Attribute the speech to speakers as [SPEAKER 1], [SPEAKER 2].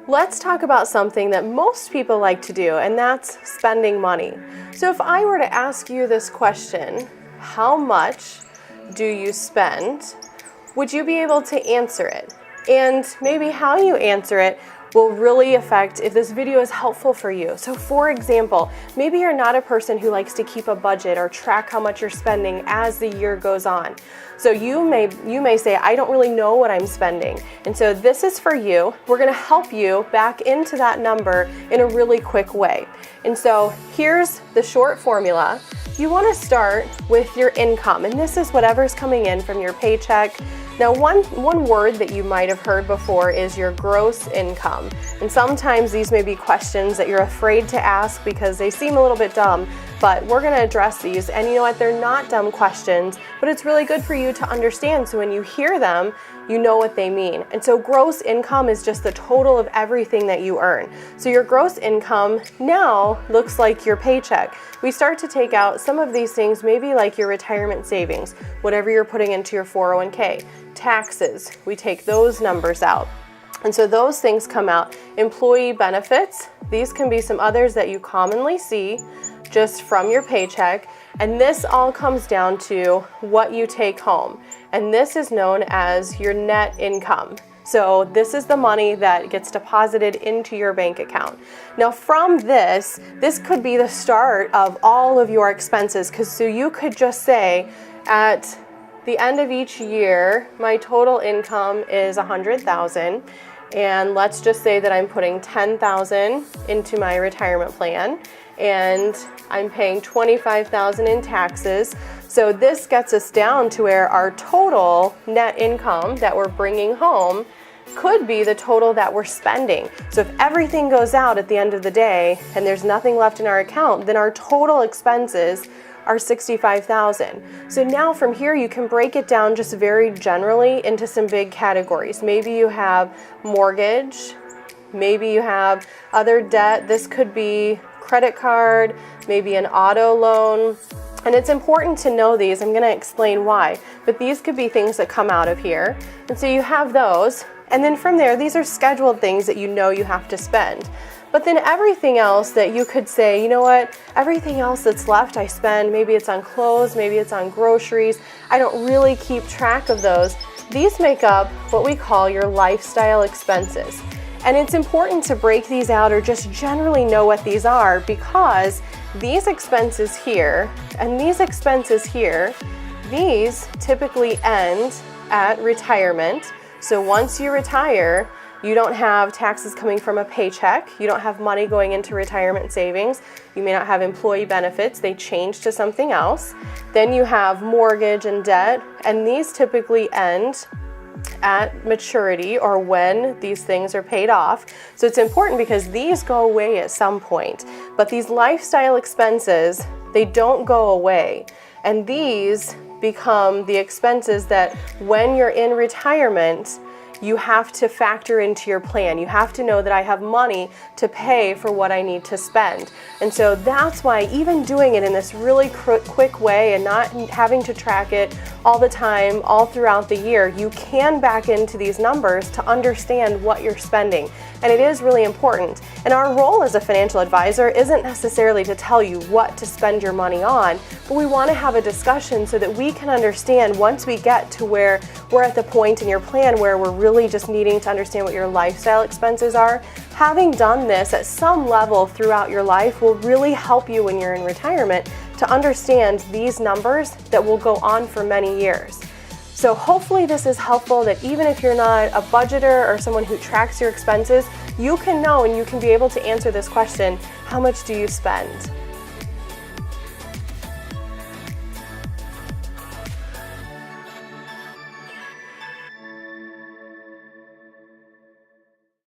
[SPEAKER 1] Let's talk about something that most people like to do, and that's spending money. So if I were to ask you this question, how much do you spend? Would you be able to answer it? And maybe how you answer it will really affect if this video is helpful for you. So for example, maybe you're not a person who likes to keep a budget or track how much you're spending as the year goes on. So you may say, I don't really know what I'm spending. And so this is for you. We're gonna help you back into that number in a really quick way. And so here's the short formula. You wanna start with your income, and this is whatever's coming in from your paycheck. Now, one word that you might have heard before is your gross income. And sometimes these may be questions that you're afraid to ask because they seem a little bit dumb, but we're gonna address these. And you know what, they're not dumb questions, but it's really good for you to understand. So when you hear them, you know what they mean. And so gross income is just the total of everything that you earn. So your gross income now looks like your paycheck. We start to take out some of these things, maybe like your retirement savings, whatever you're putting into your 401k. Taxes, we take those numbers out. And so those things come out. Employee benefits, these can be some others that you commonly see just from your paycheck. And this all comes down to what you take home. And this is known as your net income. So this is the money that gets deposited into your bank account. Now from this could be the start of all of your expenses, because so you could just say at the end of each year, my total income is $100,000. And let's just say that I'm putting $10,000 into my retirement plan and I'm paying $25,000 in taxes. So this gets us down to where our total net income that we're bringing home could be the total that we're spending. So if everything goes out at the end of the day and there's nothing left in our account, then our total expenses are $65,000. So now from here you can break it down just very generally into some big categories. Maybe you have mortgage, maybe you have other debt. This could be credit card, maybe an auto loan. And it's important to know these. I'm gonna explain why, but these could be things that come out of here. And so you have those. And then from there, these are scheduled things that you know you have to spend. But then everything else that you could say, you know what, everything else that's left I spend, maybe it's on clothes, maybe it's on groceries. I don't really keep track of those. These make up what we call your lifestyle expenses. And it's important to break these out or just generally know what these are, because these expenses here and these expenses here, these typically end at retirement. So once you retire, you don't have taxes coming from a paycheck. You don't have money going into retirement savings. You may not have employee benefits. They change to something else. Then you have mortgage and debt, and these typically end at maturity or when these things are paid off. So it's important because these go away at some point. But these lifestyle expenses, they don't go away. And these become the expenses that when you're in retirement, you have to factor into your plan. You have to know that I have money to pay for what I need to spend. And so that's why even doing it in this really quick way and not having to track it all the time, all throughout the year, you can back into these numbers to understand what you're spending. And it is really important. And our role as a financial advisor isn't necessarily to tell you what to spend your money on, but we want to have a discussion so that we can understand once we get to where we're at the point in your plan where we're really just needing to understand what your lifestyle expenses are. Having done this at some level throughout your life will really help you when you're in retirement to understand these numbers that will go on for many years. So hopefully this is helpful, that even if you're not a budgeter or someone who tracks your expenses, you can know and you can be able to answer this question, how much do you spend?